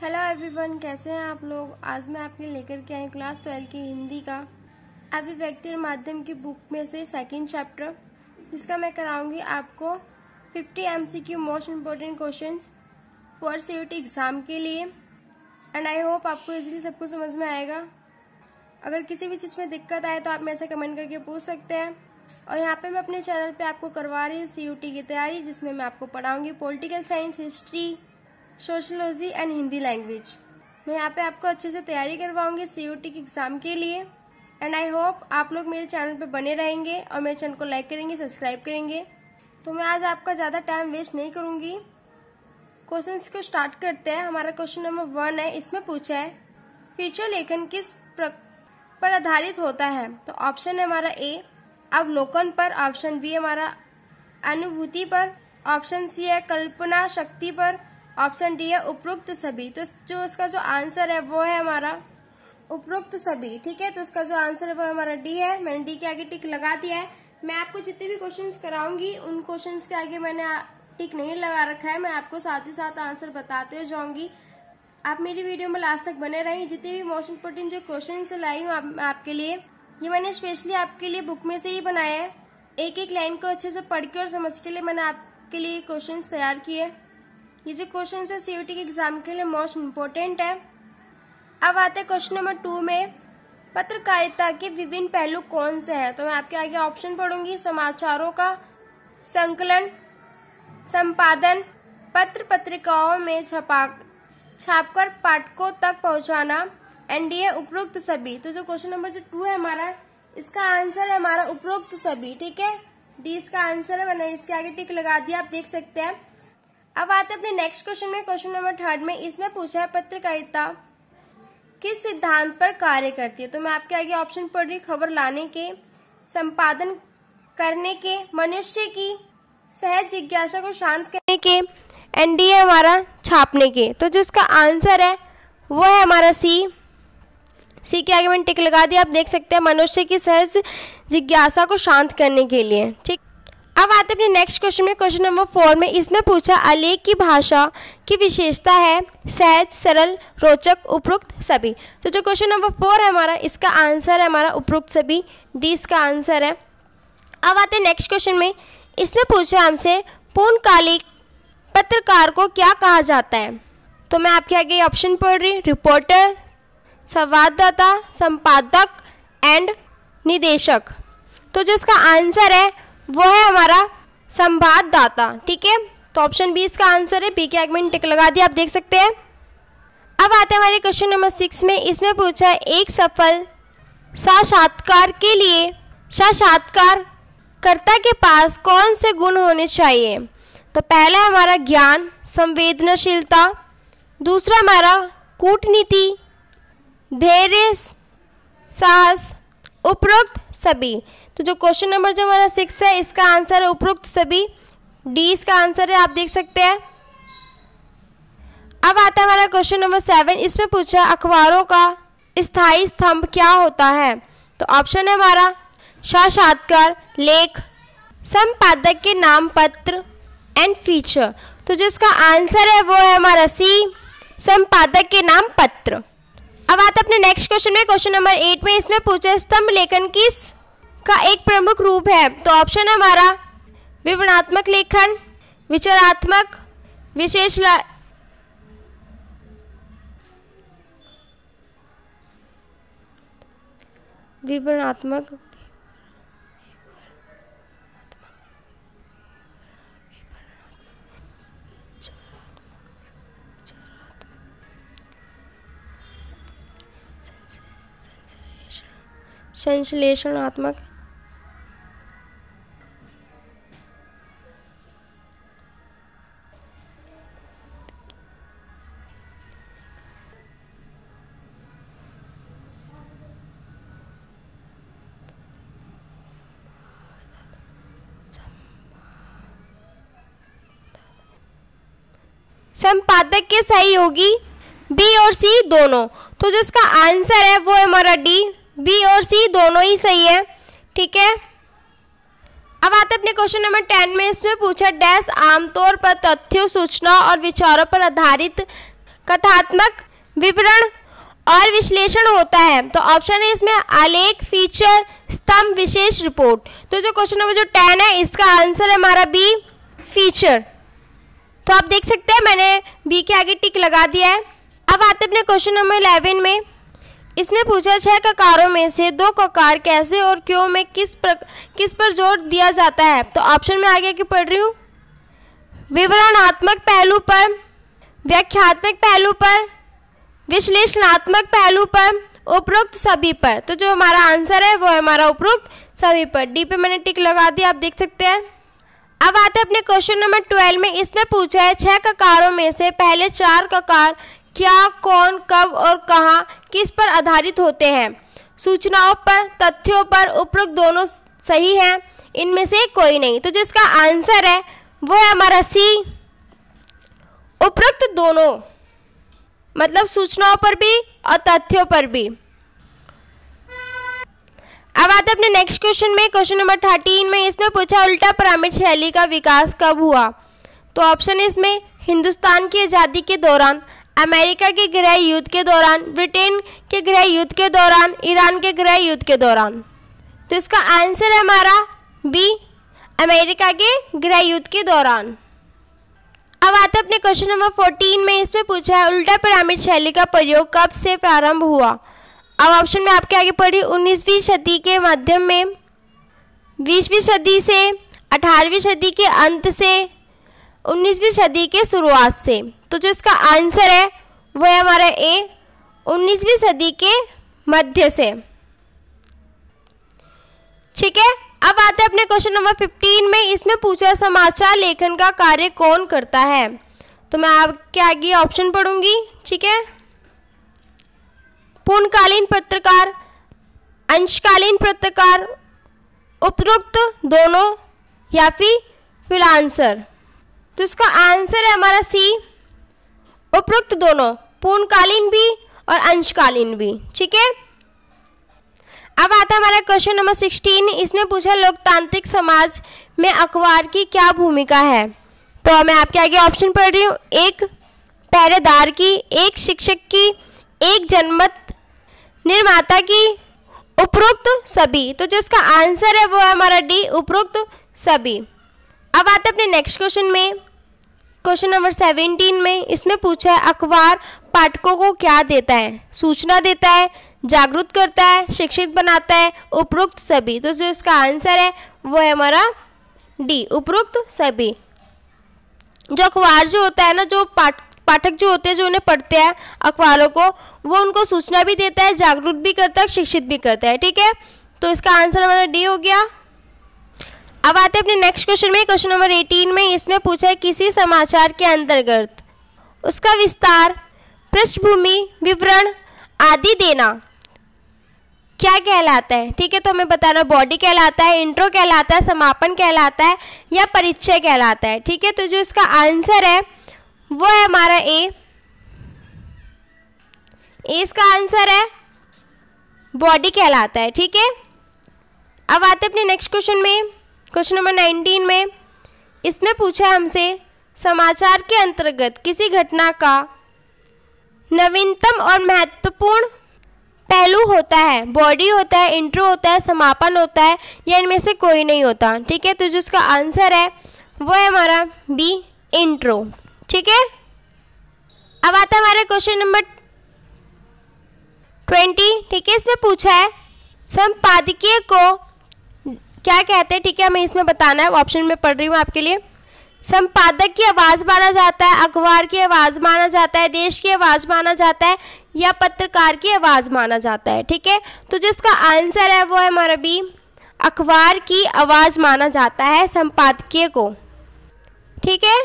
Hello everyone, कैसे हैं आप लोग। आज मैं आपके लेकर के आई क्लास 12 की हिंदी का अभिव्यक्ति और माध्यम की बुक में से सेकंड चैप्टर, जिसका मैं कराऊंगी आपको 50 MCQ most important questions for CUET exam के लिए। एंड आई होप आपको इजीली सबको समझ में आएगा। अगर किसी भी चीज़ में दिक्कत आए तो आप मेरे से कमेंट करके पूछ सकते हैं। और यहाँ पे मैं अपने चैनल पे आपको करवा रही हूँ CUET की तैयारी, जिसमें मैं आपको पढ़ाऊंगी political science, history, sociology and Hindi language. मैं यहाँ पे आपको अच्छे से तैयारी करवाऊंगी CUET की एग्जाम के लिए। एंड आई होप आप लोग मेरे चैनल पे बने रहेंगे और मेरे चैनल को लाइक करेंगे, सब्सक्राइब करेंगे। तो मैं आज आपका ज़्यादा टाइम वेस्ट नहीं करूंगी। क्वेश्चंस को स्टार्ट करते हैं। हमारा क्वेश्चन नंबर 1 है। इसमें पूछा है फीचर लेखन किस पर आधारित होता है। तो ऑप्शन है हमारा ए अवलोकन पर, ऑप्शन बी हमारा अनुभूति पर, ऑप्शन सी है कल्पना शक्ति पर, ऑप्शन डी है उपरोक्त सभी। तो जो इसका जो आंसर है वो है हमारा उपरोक्त सभी। ठीक है, तो इसका जो आंसर है वो हमारा डी है। मैंने डी के आगे टिक लगा दिया है। मैं आपको जितने भी क्वेश्चंस कराऊंगी उन क्वेश्चंस के आगे मैंने टिक नहीं लगा रखा है। मैं आपको साथ ही साथ आंसर बताते जाऊंगी। आप मेरी वीडियो में लास्ट तक बने रहिए। जितने भी मोस्ट इम्पोर्टेंट जो क्वेश्चन लाई हूँ आपके लिए, ये मैंने स्पेशली आपके लिए बुक में से ही बनाया है। एक एक लाइन को अच्छे से पढ़ के और समझ के लिए मैंने आपके लिए क्वेश्चन तैयार किए। ये जो क्वेश्चन है CUET के एग्जाम के लिए मोस्ट इम्पोर्टेंट है। अब आते हैं क्वेश्चन नंबर 2 में, पत्रकारिता के विभिन्न पहलू कौन से हैं। तो मैं आपके आगे ऑप्शन पढ़ूंगी। समाचारों का संकलन, संपादन, पत्र पत्रिकाओं में छापकर पाठकों तक पहुंचाना, एनडीए उपरोक्त सभी। तो जो क्वेश्चन नंबर 2 है हमारा, इसका आंसर है हमारा उपरोक्त सभी। ठीक है, डी इसका आंसर है। मैंने इसके आगे टिक लगा दिया, आप देख सकते हैं। अब आते हैं अपने नेक्स्ट क्वेश्चन में, क्वेश्चन नंबर 3 में। इसमें पूछा है पत्रकारिता किस सिद्धांत पर कार्य करती है। तो मैं आपके आगे ऑप्शन पढ़ रही, खबर लाने के, संपादन करने के, मनुष्य की सहज जिज्ञासा को शांत करने के, एनडीए हमारा छापने के। तो जो इसका आंसर है वो है हमारा सी के आगे मैंने टिक लगा दिया, आप देख सकते हैं, मनुष्य की सहज जिज्ञासा को शांत करने के लिए। ठीक, अब आते हैं अपने नेक्स्ट क्वेश्चन में, क्वेश्चन नंबर 4 में। इसमें पूछा आलेख की भाषा की विशेषता है सहज, सरल, रोचक, उपरोक्त सभी। तो जो क्वेश्चन नंबर 4 है हमारा, इसका आंसर है हमारा उपरोक्त सभी, डी इसका आंसर है। अब आते हैं नेक्स्ट क्वेश्चन में। इसमें पूछा हमसे पूर्णकालिक पत्रकार को क्या कहा जाता है। तो मैं आपके आगे ऑप्शन पढ़ रही, रिपोर्टर, संवाददाता, संपादक एंड निदेशक। तो जो इसका आंसर है वो है हमारा संवाददाता। ठीक है, तो ऑप्शन बी इसका आंसर है। बी के आगे मैंने टिक लगा दिया, आप देख सकते हैं। अब आते हैं हमारे क्वेश्चन नंबर 6 में। इसमें पूछा है एक सफल साक्षात्कार के लिए साक्षात्कारकर्ता के पास कौन से गुण होने चाहिए। तो पहला हमारा ज्ञान, संवेदनशीलता, दूसरा हमारा कूटनीति, धैर्य, साहस, उपरोक्त सभी। तो जो क्वेश्चन नंबर जो हमारा 6 है, इसका आंसर है उपरोक्त सभी, डी इसका आंसर है, आप देख सकते हैं। अब आता है हमारा क्वेश्चन नंबर 7। इसमें पूछा अखबारों का स्थायी स्तंभ क्या होता है। तो ऑप्शन है हमारा साक्षात्कार, लेख, संपादक के नाम पत्र एंड फीचर। तो जिसका आंसर है वो है हमारा सी, संपादक के नाम पत्र। अब आता है अपने नेक्स्ट क्वेश्चन में, क्वेश्चन नंबर 8 में। इसमें पूछा स्तंभ लेखन किस का एक प्रमुख रूप है। तो ऑप्शन है हमारा विवरणात्मक लेखन, विचारात्मक, विवरणात्मक, संश्लेषणात्मक, संपादक के सहयोगी, बी और सी दोनों। तो जिसका आंसर है वो है हमारा डी, बी और सी दोनों ही सही है। ठीक है, अब आते अपने क्वेश्चन नंबर 10 में। इसमें पूछा डैश आमतौर पर तथ्यों, सूचना और विचारों पर आधारित कथात्मक विवरण और विश्लेषण होता है। तो ऑप्शन है इसमें आलेख, फीचर, स्तंभ, विशेष, रिपोर्ट। तो जो क्वेश्चन नंबर जो 10 है इसका आंसर है हमारा बी, फीचर। तो आप देख सकते हैं मैंने बी के आगे टिक लगा दिया है। अब आते अपने क्वेश्चन नंबर 11 में। इसमें पूछा 6 ककारों में से 2 ककार कैसे और क्यों में किस पर जोर दिया जाता है। तो ऑप्शन में आगे की पढ़ रही हूँ, विवरणात्मक पहलू पर, व्याख्यात्मक पहलू पर, विश्लेषणात्मक पहलू पर, उपरोक्त सभी पर। तो जो हमारा आंसर है वो है हमारा उपरोक्त सभी पर। डी पे मैंने टिक लगा दिया, आप देख सकते हैं। अब आते हैं अपने क्वेश्चन नंबर 12 में। इसमें पूछा है 6 ककारों में से पहले 4 ककार क्या, कौन, कब और कहाँ किस पर आधारित होते हैं। सूचनाओं पर, तथ्यों पर, उपरोक्त दोनों सही हैं, इनमें से कोई नहीं। तो जिसका आंसर है वो है हमारा सी, उपरोक्त दोनों, मतलब सूचनाओं पर भी और तथ्यों पर भी। अब आते अपने नेक्स्ट क्वेश्चन में, क्वेश्चन नंबर 13 में। इसमें पूछा उल्टा पिरामिड शैली का विकास कब हुआ। तो ऑप्शन है इसमें हिंदुस्तान की आज़ादी के दौरान, अमेरिका के गृह युद्ध के दौरान, ब्रिटेन के गृह युद्ध के दौरान, ईरान के गृह युद्ध के दौरान। तो इसका आंसर है हमारा बी, अमेरिका के गृह युद्ध के दौरान। अब आते अपने क्वेश्चन नंबर 14 में। इसमें पूछा है उल्टा पिरामिड शैली का प्रयोग कब से प्रारंभ हुआ। अब ऑप्शन में आपके आगे पढ़ी 19वीं सदी के मध्य में, 20वीं सदी से, 18वीं सदी के अंत से, 19वीं सदी के शुरुआत से। तो जो इसका आंसर है वो है हमारा ए, 19वीं सदी के मध्य से। ठीक है। अब आते हैं अपने क्वेश्चन नंबर 15 में। इसमें पूछा समाचार लेखन का कार्य कौन करता है। तो मैं आपके आगे ऑप्शन पढ़ूंगी। ठीक है, पूर्णकालीन पत्रकार, अंशकालीन पत्रकार, उपरोक्त दोनों या फिर फ्रीलांसर। तो इसका आंसर है हमारा सी, उपरोक्त दोनों, पूर्णकालीन भी और अंशकालीन भी। ठीक है। अब आता है हमारा क्वेश्चन नंबर 16। इसमें पूछा लोकतांत्रिक समाज में अखबार की क्या भूमिका है। तो मैं आपके आगे ऑप्शन पढ़ रही हूँ, एक पहरेदार की, एक शिक्षक की, एक जनमत निर्माता की, उपरोक्त सभी। तो जो इसका आंसर है वो है हमारा डी, उपरोक्त सभी। अब आते हैं अपने नेक्स्ट क्वेश्चन में, क्वेश्चन नंबर 17 में। इसमें पूछा है अखबार पाठकों को क्या देता है। सूचना देता है, जागरूक करता है, शिक्षित बनाता है, उपरोक्त सभी। तो जो इसका आंसर है वो है हमारा डी, उपरोक्त सभी। जो अखबार जो होता है ना, जो पाठक जो होते हैं जो उन्हें पढ़ते हैं अखबारों को, वो उनको सूचना भी देता है, जागरूक भी करता है, शिक्षित भी करता है। ठीक है। तो इसका आंसर हमारा डी हो गया। अब आते हैं अपने नेक्स्ट क्वेश्चन में, क्वेश्चन नंबर 18 में। इसमें पूछा है किसी समाचार के अंतर्गत उसका विस्तार, पृष्ठभूमि, विवरण आदि देना क्या कहलाता है। ठीक है। तो हमें बताना बॉडी कहलाता है, इंट्रो कहलाता है, समापन कहलाता है या परिचय कहलाता है। ठीक है। तो जो इसका आंसर है वो है हमारा ए, इसका आंसर है बॉडी कहलाता है। ठीक है। अब आते अपने नेक्स्ट क्वेश्चन में, क्वेश्चन नंबर 19 में। इसमें पूछा है हमसे समाचार के अंतर्गत किसी घटना का नवीनतम और महत्वपूर्ण पहलू होता है। बॉडी होता है, इंट्रो होता है, समापन होता है या इनमें से कोई नहीं होता। ठीक है। तो जिसका आंसर है वो है हमारा बी, इंट्रो। ठीक है। अब आता है हमारा क्वेश्चन नंबर 20। ठीक है। इसमें पूछा है संपादकीय को क्या कहते हैं। ठीक है, हमें इसमें बताना है, ऑप्शन में पढ़ रही हूँ आपके लिए। संपादक की आवाज़ माना जाता है, अखबार की आवाज़ माना जाता है, देश की आवाज़ माना जाता है या पत्रकार की आवाज़ माना जाता है। ठीक है। तो जिसका आंसर है वो है हमारा बी, अखबार की आवाज़ माना जाता है संपादकीय को। ठीक है।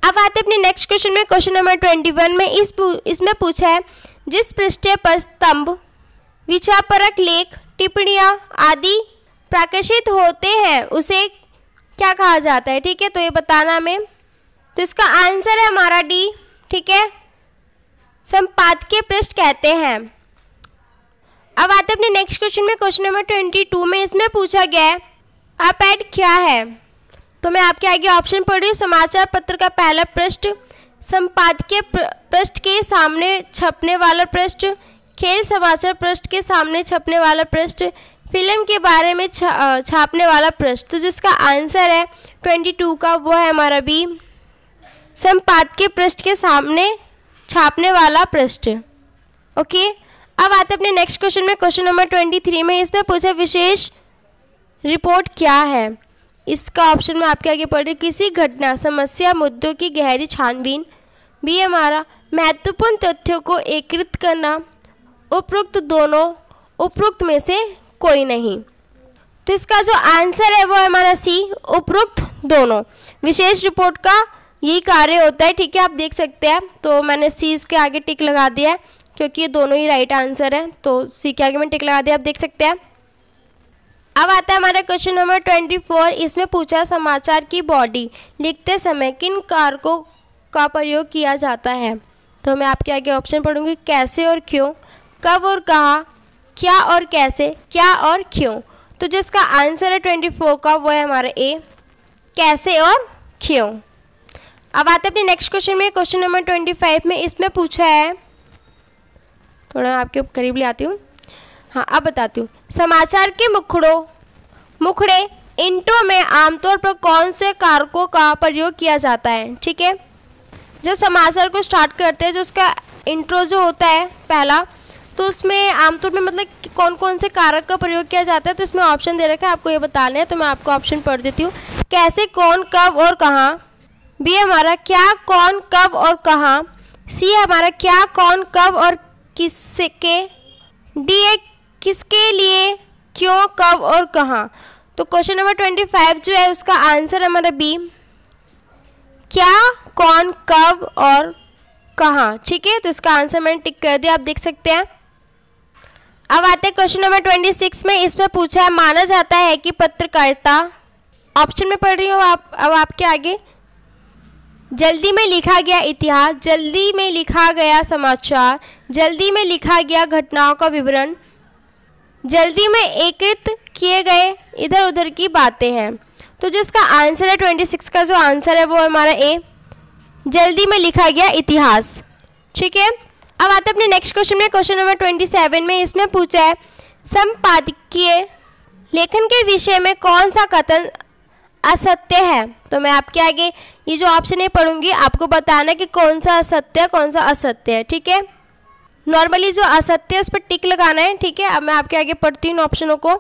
अब आते अपने नेक्स्ट क्वेश्चन में, क्वेश्चन नंबर 21 में। इसमें पूछा है जिस पृष्ठ पर स्तंभ, विचारपरक लेख, टिप्पणियाँ आदि प्रकाशित होते हैं उसे क्या कहा जाता है। ठीक है। तो ये बताना हमें। तो इसका आंसर है हमारा डी। ठीक है, संपादकीय पृष्ठ कहते हैं। अब आते अपने नेक्स्ट क्वेश्चन में, क्वेश्चन नंबर 22 में। इसमें पूछा गया है op-ed क्या है। तो मैं आपके आगे ऑप्शन पढ़ रही हूँ। समाचार पत्र का पहला पृष्ठ, संपादकीय पृष्ठ के सामने छपने वाला पृष्ठ, खेल समाचार पृष्ठ के सामने छपने वाला पृष्ठ, फिल्म के बारे में छापने वाला पृष्ठ। तो जिसका आंसर है 22 का वो है हमारा बी, संपादकीय पृष्ठ के सामने छापने वाला पृष्ठ। ओके, अब आते अपने नेक्स्ट क्वेश्चन में, क्वेश्चन नंबर 23 में। इसमें पूछा विशेष रिपोर्ट क्या है। इसका ऑप्शन में आपके आगे पढ़ रही, किसी घटना, समस्या, मुद्दों की गहरी छानबीन। बी हमारा महत्वपूर्ण तथ्यों को एकत्रित करना। उपरोक्त दोनों, उपरोक्त में से कोई नहीं। तो इसका जो आंसर है वो है हमारा सी, उपरोक्त दोनों। विशेष रिपोर्ट का यही कार्य होता है, ठीक है, आप देख सकते हैं। तो मैंने सी इसके आगे टिक लगा दिया है क्योंकि ये दोनों ही राइट आंसर है, तो सी के आगे मैं टिक लगा दिया, आप देख सकते हैं। अब आता है हमारा क्वेश्चन नंबर 24। इसमें पूछा समाचार की बॉडी लिखते समय किन कारकों का प्रयोग किया जाता है। तो मैं आपके आगे ऑप्शन पढ़ूंगी, कैसे और क्यों, कब और कहाँ, क्या और कैसे, क्या और क्यों। तो जिसका आंसर है 24 का वो है हमारा ए, कैसे और क्यों। अब आते हैं अपने नेक्स्ट क्वेश्चन में, क्वेश्चन नंबर 25 में। इसमें पूछा है, थोड़ा आपके करीब ले आती हूँ, हाँ अब बताती हूँ। समाचार के मुखड़े इंट्रो में आमतौर पर कौन से कारकों का प्रयोग किया जाता है। ठीक है, जब समाचार को स्टार्ट करते हैं, जो उसका इंट्रो जो होता है पहला, तो उसमें आमतौर में मतलब कौन कौन से कारक का प्रयोग किया जाता है। तो इसमें ऑप्शन दे रखा है, आपको ये बताना है, तो मैं आपको ऑप्शन पढ़ देती हूँ। कैसे, कौन, कब और कहाँ। बी हमारा क्या, कौन, कब और कहाँ। सी हमारा क्या, कौन, कब और किसके। डी है किसके लिए, क्यों, कब और कहाँ। तो क्वेश्चन नंबर 25 जो है उसका आंसर हमारा बी, क्या, कौन, कब और कहाँ। ठीक है, तो इसका आंसर मैंने टिक कर दिया, आप देख सकते हैं। अब आते हैं क्वेश्चन नंबर 26 में। इसमें पूछा है, माना जाता है कि पत्रकारिता, ऑप्शन में पढ़ रही हूँ आप, अब आपके आगे, जल्दी में लिखा गया इतिहास, जल्दी में लिखा गया समाचार, जल्दी में लिखा गया घटनाओं का विवरण, जल्दी में एकत्रित किए गए इधर उधर की बातें हैं। तो जो इसका आंसर है 26 का जो आंसर है वो हमारा ए, जल्दी में लिखा गया इतिहास। ठीक है, अब आते हैं अपने नेक्स्ट क्वेश्चन में, क्वेश्चन नंबर 27 में। इसमें पूछा है, संपादकीय लेखन के विषय में कौन सा कथन असत्य है। तो मैं आपके आगे ये जो ऑप्शन है पढ़ूंगी, आपको बताना कि कौन सा असत्य है, कौन सा असत्य है। ठीक है, नॉर्मली जो असत्य है उस पर टिक लगाना है। ठीक है, अब मैं आपके आगे पढ़ती हूँ ऑप्शनों को।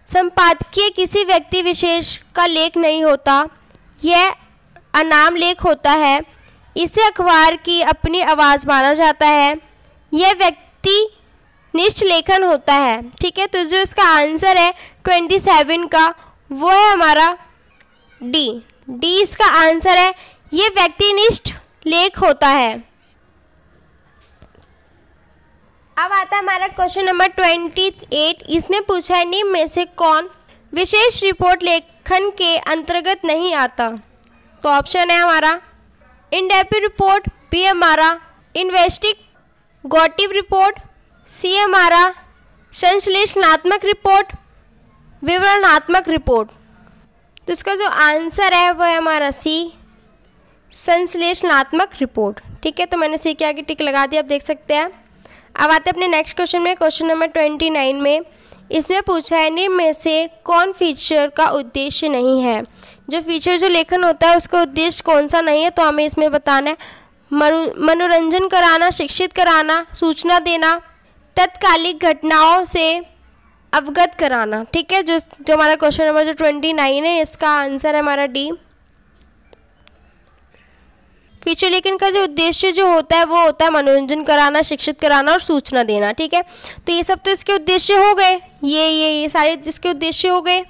संपादकीय किसी व्यक्ति विशेष का लेख नहीं होता, यह अनाम लेख होता है, इसे अखबार की अपनी आवाज़ माना जाता है, यह व्यक्ति निष्ठ लेखन होता है। ठीक है, तो जो इसका आंसर है 27 का वो है हमारा डी, डी इसका आंसर है, ये व्यक्तिनिष्ठ लेख होता है। अब आता है हमारा क्वेश्चन नंबर 28। इसमें पूछा है, निम्न में से कौन विशेष रिपोर्ट लेखन के अंतर्गत नहीं आता। तो ऑप्शन है हमारा इन-डेप्थ रिपोर्ट, बी हमारा इन्वेस्टिगेटिव रिपोर्ट, सी हमारा संश्लेषणात्मक रिपोर्ट, विवरणात्मक रिपोर्ट। तो इसका जो आंसर है वो है हमारा सी, संश्लेषणात्मक रिपोर्ट। ठीक है, तो मैंने सी के आगे टिक लगा दिया, आप देख सकते हैं। अब आते हैं अपने नेक्स्ट क्वेश्चन में, क्वेश्चन नंबर 29 में। इसमें पूछा है, निम्न में से कौन फीचर का उद्देश्य नहीं है। जो फीचर जो लेखन होता है उसका उद्देश्य कौन सा नहीं है, तो हमें इसमें बताना है। मनोरंजन कराना, शिक्षित कराना, सूचना देना, तत्कालिक घटनाओं से अवगत कराना। ठीक है, जो हमारा क्वेश्चन नंबर जो 29 है इसका आंसर है हमारा डी। फीचर लेखन का जो उद्देश्य जो होता है वो होता है मनोरंजन कराना, शिक्षित कराना और सूचना देना। ठीक है, तो ये सब तो इसके उद्देश्य हो गए, ये सारे जिसके उद्देश्य हो गए।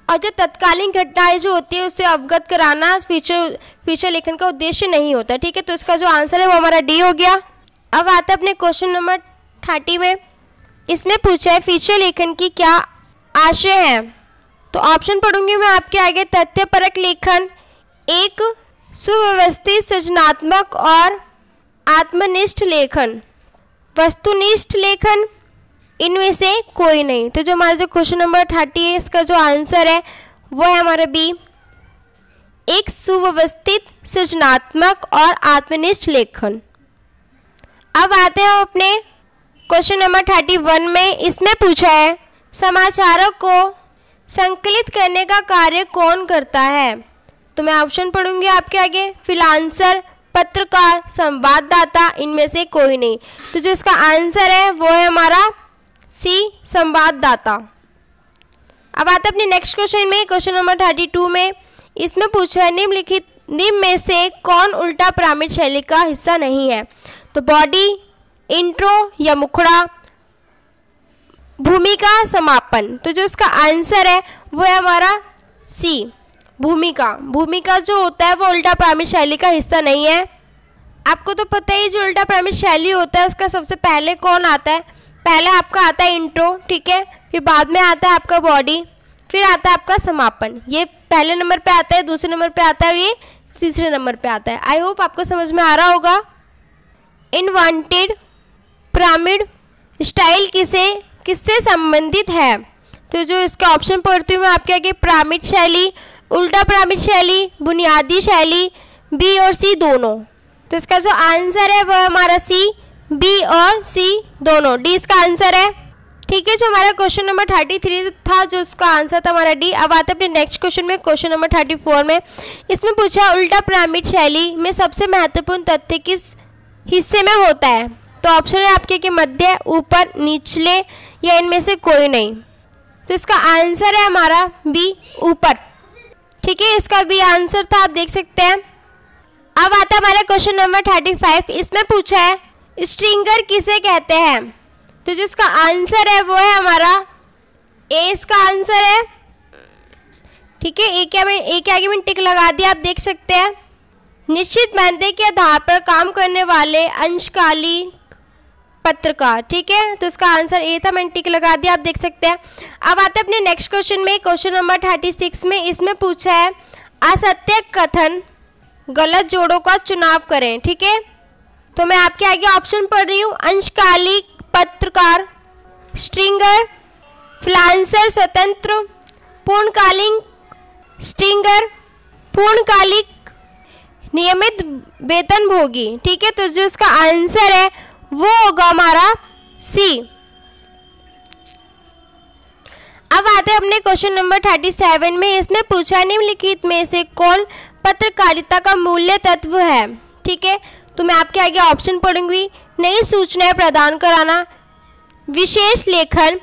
और जो तत्कालीन घटनाएं जो होती है उससे अवगत कराना फीचर लेखन का उद्देश्य नहीं होता। ठीक है, तो इसका जो आंसर है वो हमारा डी हो गया। अब आता है अपने क्वेश्चन नंबर 30 में। इसमें पूछा है, फीचर लेखन की क्या आशय है। तो ऑप्शन पढ़ूंगी मैं आपके आगे। तथ्यपरक लेखन, एक सुव्यवस्थित, सृजनात्मक और आत्मनिष्ठ लेखन, वस्तुनिष्ठ लेखन, इनमें से कोई नहीं। तो जो हमारा जो क्वेश्चन नंबर 30 है इसका जो आंसर है वो है हमारा बी, एक सुव्यवस्थित, सृजनात्मक और आत्मनिष्ठ लेखन। अब आते हैं अपने क्वेश्चन नंबर 31 में। इसमें पूछा है समाचारों को संकलित करने का कार्य कौन करता है। तो मैं ऑप्शन पढ़ूंगी आपके आगे। फ्रीलांसर, पत्रकार, संवाददाता, इनमें से कोई नहीं। तो जो इसका आंसर है वो है हमारा सी, संवाददाता। अब आते हैं अपने नेक्स्ट क्वेश्चन में, क्वेश्चन नंबर 32 में। इसमें पूछा है निम्न में से कौन उल्टा पिरामिड शैली का हिस्सा नहीं है। तो बॉडी, इंट्रो या मुखड़ा, भूमिका, समापन। तो जो इसका आंसर है वो है हमारा सी, भूमिका। भूमिका जो होता है वो उल्टा पिरामिड शैली का हिस्सा नहीं है। आपको तो पता ही, जो उल्टा पिरामिड शैली होता है उसका सबसे पहले कौन आता है? पहले आपका आता है इंट्रो, ठीक है, फिर बाद में आता है आपका बॉडी, फिर आता है आपका समापन। ये पहले नंबर पे आता है, दूसरे नंबर पे आता है, ये तीसरे नंबर पे आता है। आई होप आपको समझ में आ रहा होगा। इनवांटेड पिरामिड स्टाइल किससे संबंधित है? तो जो इसका ऑप्शन पढ़ती हूँ मैं आपके आगे, पिरामिड शैली, उल्टा पिरामिड शैली, बुनियादी शैली, बी और सी दोनों। तो इसका जो आंसर है वो हमारा सी, बी और सी दोनों, डी इसका आंसर है। ठीक है, जो हमारा क्वेश्चन नंबर 33 था, जो उसका आंसर था हमारा डी। अब आते हैं अपने नेक्स्ट क्वेश्चन में, क्वेश्चन नंबर 34 में। इसमें पूछा उल्टा पिरामिड शैली में सबसे महत्वपूर्ण तथ्य किस हिस्से में होता है। तो ऑप्शन है आपके कि मध्य, ऊपर, निचले या इनमें से कोई नहीं। तो इसका आंसर है हमारा बी, ऊपर। ठीक है, इसका भी आंसर था, आप देख सकते हैं। अब आता है हमारा क्वेश्चन नंबर 35। इसमें पूछा है स्ट्रिंगर किसे कहते हैं। तो जिसका आंसर है वो है हमारा ए, इसका आंसर है। ठीक है, ए के आगे मैंने टिक लगा दिया, आप देख सकते हैं। निश्चित मानदे के आधार पर काम करने वाले अंशकालिक पत्रकार। ठीक है, तो इसका आंसर ए था, मैंने टिक लगा दिया, आप देख सकते हैं। अब आते हैं अपने नेक्स्ट क्वेश्चन में, क्वेश्चन नंबर 36 में। इसमें पूछा है असत्य कथन गलत जोड़ों का चुनाव करें। ठीक है, तो मैं आपके आगे ऑप्शन पढ़ रही हूँ। अंशकालिक पत्रकार, स्ट्रिंगर, फ्रीलांसर, स्वतंत्र, पूर्णकालिक स्ट्रिंगर, पूर्णकालिक नियमित वेतनभोगी। ठीक है, तो जो इसका आंसर है वो होगा हमारा सी। अब आते हैं अपने क्वेश्चन नंबर 37 में। इसमें पूछा निम्नलिखित में से कौन पत्रकारिता का मूल्य तत्व है। ठीक है, तो मैं आपके आगे ऑप्शन पढ़ूंगी। नई सूचनाएं प्रदान कराना, विशेष लेखन,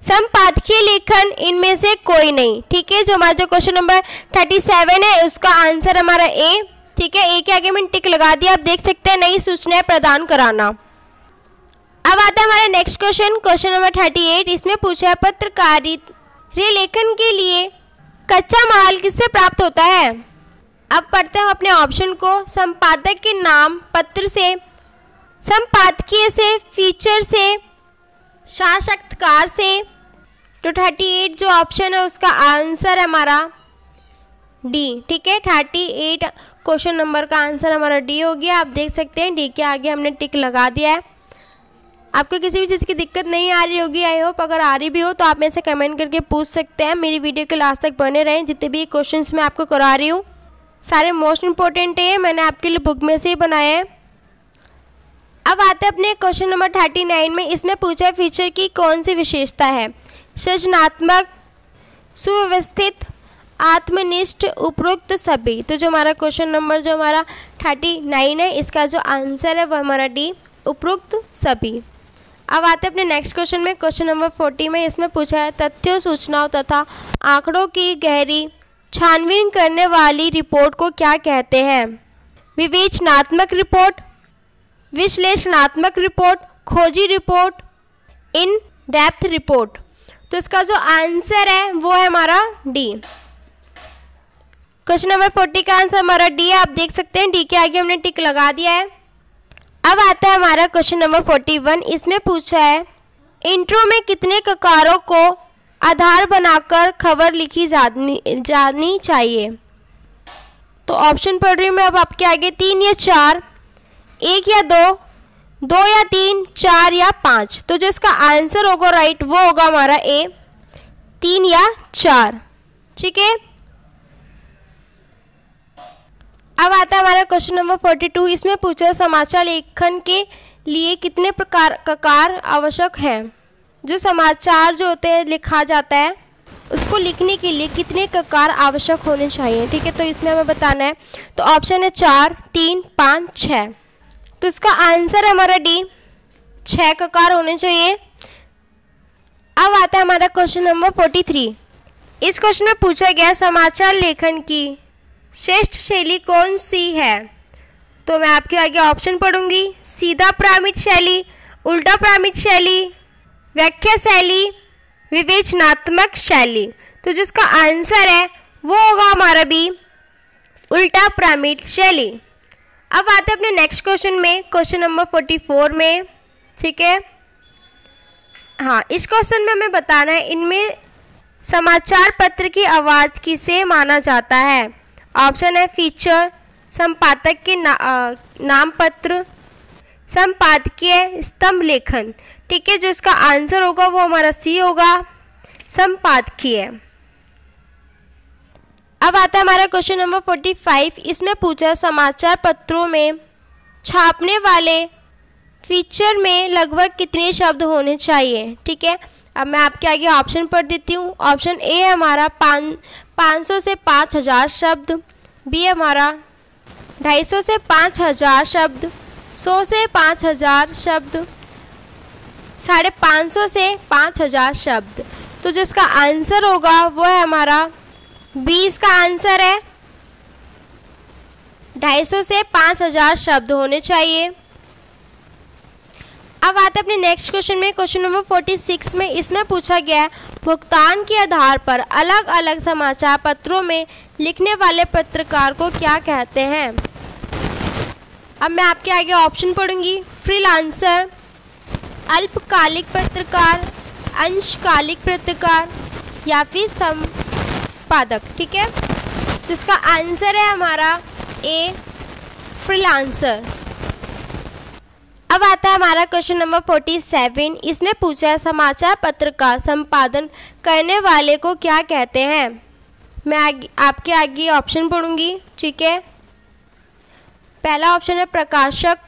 संपादकीय लेखन, इनमें से कोई नहीं। ठीक है, जो हमारा जो क्वेश्चन नंबर 37 है उसका आंसर हमारा ए। ठीक है, ए के आगे मैंने टिक लगा दिया, आप देख सकते हैं, नई सूचनाएं प्रदान कराना। अब आता है हमारा नेक्स्ट क्वेश्चन, क्वेश्चन नंबर 38। इसमें पूछा है पत्रकारिता लेखन के लिए कच्चा माल किससे प्राप्त होता है। अब पढ़ते हैं अपने ऑप्शन को। संपादक के नाम पत्र से, संपादकीय से, फीचर से, साक्षात्कार से। तो 38 जो ऑप्शन है उसका आंसर हमारा डी। ठीक है, 38 क्वेश्चन नंबर का आंसर हमारा डी हो गया, आप देख सकते हैं। डी के आगे हमने टिक लगा दिया है। आपको किसी भी चीज़ की दिक्कत नहीं आ रही होगी, आई होप। अगर आ रही भी हो तो आप मेरे से कमेंट करके पूछ सकते हैं। मेरी वीडियो के लास्ट तक बने रहें। जितने भी क्वेश्चंस मैं आपको करा रही हूँ सारे मोस्ट इंपॉर्टेंट है, मैंने आपके लिए बुक में से ही बनाए हैं। अब आते हैं अपने क्वेश्चन नंबर 39 में। इसमें पूछा है फीचर की कौन सी विशेषता है। सृजनात्मक, सुव्यवस्थित, आत्मनिष्ठ, उपरोक्त सभी। तो जो हमारा क्वेश्चन नंबर जो हमारा 39 है इसका जो आंसर है वो हमारा डी, उपरोक्त सभी। अब आते हैं अपने नेक्स्ट क्वेश्चन में, क्वेश्चन नंबर 40 में। इसमें पूछा है तथ्यों, सूचनाओं तथा आंकड़ों की गहरी छानबीन करने वाली रिपोर्ट को क्या कहते हैं। विवेचनात्मक रिपोर्ट, विश्लेषणात्मक रिपोर्ट, खोजी रिपोर्ट, इन डेप्थ रिपोर्ट। तो इसका जो आंसर है वो है हमारा डी। क्वेश्चन नंबर 40 का आंसर हमारा डी है, आप देख सकते हैं। डी के आगे हमने टिक लगा दिया है। अब आता है हमारा क्वेश्चन नंबर 41। इसमें पूछा है इंट्रो में कितने ककारों को आधार बनाकर खबर लिखी जानी चाहिए। तो ऑप्शन पढ़ रही हूँ मैं अब आपके आगे। 3 या 4, 1 या 2, 2 या 3, 4 या 5। तो जो इसका आंसर होगा राइट वो होगा हमारा ए, 3 या 4। ठीक है, अब आता है हमारा क्वेश्चन नंबर 42। इसमें पूछा समाचार लेखन के लिए कितने प्रकार आवश्यक है। जो समाचार जो होते हैं लिखा जाता है उसको लिखने के लिए कितने ककार आवश्यक होने चाहिए। ठीक है, तो इसमें हमें बताना है। तो ऑप्शन है 4, 3, 5, 6। तो इसका आंसर है हमारा डी, 6 ककार होने चाहिए। अब आता है हमारा क्वेश्चन नंबर 43। इस क्वेश्चन में पूछा गया समाचार लेखन की श्रेष्ठ शैली कौन सी है। तो मैं आपके आगे ऑप्शन पढ़ूंगी। सीधा प्रामित शैली, उल्टा प्रामित शैली, व्याख्या शैली, विवेचनात्मक शैली। तो जिसका आंसर है वो होगा हमारा बी, उल्टा प्रामित शैली। अब आते हैं अपने नेक्स्ट क्वेश्चन में, क्वेश्चन नंबर 44 में। ठीक है, हाँ, इस क्वेश्चन में हमें बताना है इनमें समाचार पत्र की आवाज़ किसे माना जाता है। ऑप्शन है फीचर, संपादक के नाम पत्र, संपादकीय, स्तंभ लेखन। ठीक है, जो इसका आंसर होगा वो हमारा सी होगा, संपादकीय। अब आता है हमारा क्वेश्चन नंबर 45। इसमें पूछा समाचार पत्रों में छापने वाले फीचर में लगभग कितने शब्द होने चाहिए। ठीक है, अब मैं आपके आगे ऑप्शन पढ़ देती हूँ। ऑप्शन ए है हमारा 500 से 5000 शब्द, बी हमारा 250 से 5000 शब्द, 100 से 5000 शब्द, 550 से 5000 शब्द। तो जिसका आंसर होगा वो है हमारा 20 का आंसर है, 250 से 5000 शब्द होने चाहिए। अब आते हैं अपने नेक्स्ट क्वेश्चन में, क्वेश्चन नंबर 46 में। इसमें पूछा गया है भुगतान के आधार पर अलग अलग समाचार पत्रों में लिखने वाले पत्रकार को क्या कहते हैं। अब मैं आपके आगे ऑप्शन पढ़ूंगी। फ्रीलांसर, अल्पकालिक पत्रकार, अंशकालिक पत्रकार या फिर संपादक। ठीक है, तो इसका आंसर है हमारा ए, फ्रीलांसर। अब आता है हमारा क्वेश्चन नंबर 47। इसमें पूछा है समाचार पत्र का संपादन करने वाले को क्या कहते हैं। मैं आपके आगे ऑप्शन पढ़ूंगी। ठीक है, पहला ऑप्शन है प्रकाशक,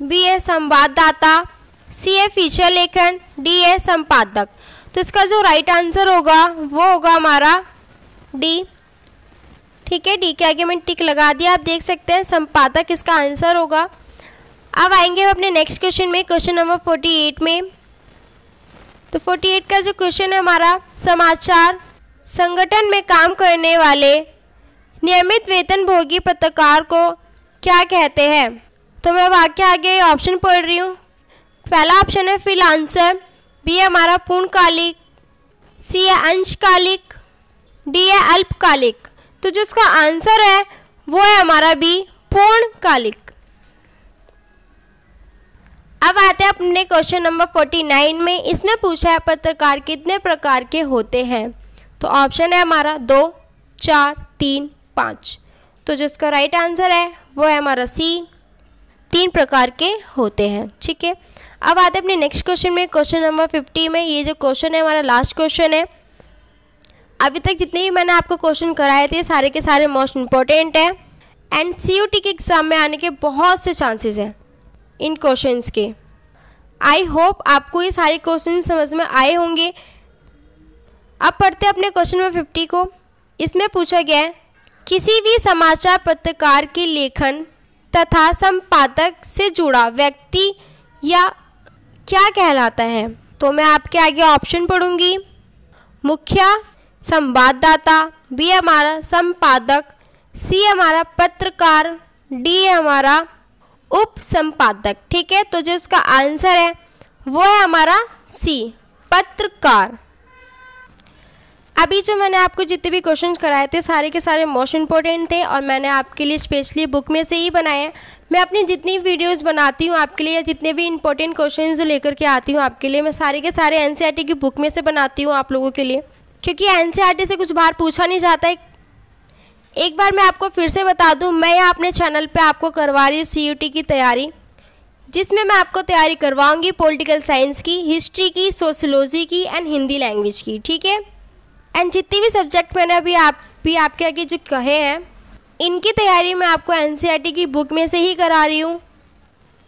बी है संवाददाता, सी है फीचर लेखन, डी है संपादक। तो इसका जो राइट आंसर होगा वो होगा हमारा डी। ठीक है, डी के आगे मैंने टिक लगा दिया, आप देख सकते हैं संपादक इसका आंसर होगा। अब आएंगे अपने नेक्स्ट क्वेश्चन में, क्वेश्चन नंबर 48 में। तो 48 का जो क्वेश्चन है हमारा, समाचार संगठन में काम करने वाले नियमित वेतनभोगी पत्रकार को क्या कहते हैं। तो मैं वाक्य आगे ऑप्शन पढ़ रही हूँ। पहला ऑप्शन है फ्रीलांसर, बी है हमारा पूर्णकालिक, सी है अंशकालिक, डी है अल्पकालिक। तो जिसका आंसर है वो है हमारा बी, पूर्णकालिक। अब आते हैं अपने क्वेश्चन नंबर 49 में। इसमें पूछा है पत्रकार कितने प्रकार के होते हैं। तो ऑप्शन है हमारा 2, 4, 3, 5। तो जिसका राइट आंसर है वो है हमारा सी, 3 प्रकार के होते हैं। ठीक है, अब आते हैं अपने नेक्स्ट क्वेश्चन में, क्वेश्चन नंबर 50 में। ये जो क्वेश्चन है हमारा लास्ट क्वेश्चन है। अभी तक जितने भी मैंने आपको क्वेश्चन कराए थे सारे के सारे मोस्ट इम्पोर्टेंट है एंड CUT के एग्जाम में आने के बहुत से चांसेस हैं इन क्वेश्चंस के। आई होप आपको ये सारे क्वेश्चन समझ में आए होंगे। अब पढ़ते हैं अपने क्वेश्चन नंबर 50 को। इसमें पूछा गया है किसी भी समाचार पत्रकार के लेखन तथा संपादक से जुड़ा व्यक्ति या क्या कहलाता है। तो मैं आपके आगे ऑप्शन पढ़ूंगी। मुखिया, संवाददाता, बी हमारा संपादक, सी हमारा पत्रकार, डी हमारा उप संपादक। ठीक है, तो जो इसका आंसर है वो है हमारा सी, पत्रकार। अभी जो मैंने आपको जितने भी क्वेश्चन कराए थे सारे के सारे मोस्ट इम्पोर्टेंट थे और मैंने आपके लिए स्पेशली बुक में से ही बनाए हैं। मैं अपनी जितनी वीडियोस बनाती हूँ आपके लिए, जितने भी इंपॉर्टेंट क्वेश्चन जो लेकर के आती हूँ आपके लिए, मैं सारे के सारे NCERT की बुक में से बनाती हूँ आप लोगों के लिए, क्योंकि NCERT से कुछ बाहर पूछा नहीं जाता है। एक बार मैं आपको फिर से बता दूं, मैं यहाँ अपने चैनल पे आपको करवा रही हूँ CUT की तैयारी, जिसमें मैं आपको तैयारी करवाऊंगी पॉलिटिकल साइंस की, हिस्ट्री की, सोशियोलॉजी की एंड हिंदी लैंग्वेज की। ठीक है, एंड जितने भी सब्जेक्ट मैंने अभी आपके आगे जो कहे हैं इनकी तैयारी मैं आपको एनसीईआरटी की बुक में से ही करा रही हूँ।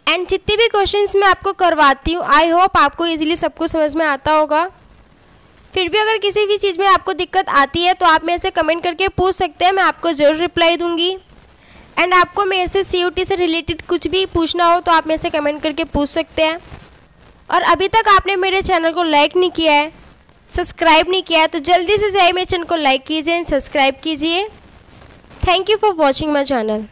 एंड जितने भी क्वेश्चंस मैं आपको करवाती हूँ आई होप आपको इजीली सब कुछ समझ में आता होगा। फिर भी अगर किसी भी चीज़ में आपको दिक्कत आती है तो आप मेरे से कमेंट करके पूछ सकते हैं, मैं आपको ज़रूर रिप्लाई दूंगी। एंड आपको मेरे से CUT से रिलेटेड कुछ भी पूछना हो तो आप मेरे से कमेंट करके पूछ सकते हैं। और अभी तक आपने मेरे चैनल को लाइक नहीं किया है, सब्सक्राइब नहीं किया है, तो जल्दी से जाइए मेरे चैनल को लाइक कीजिए एंड सब्सक्राइब कीजिए। Thank you for watching my channel.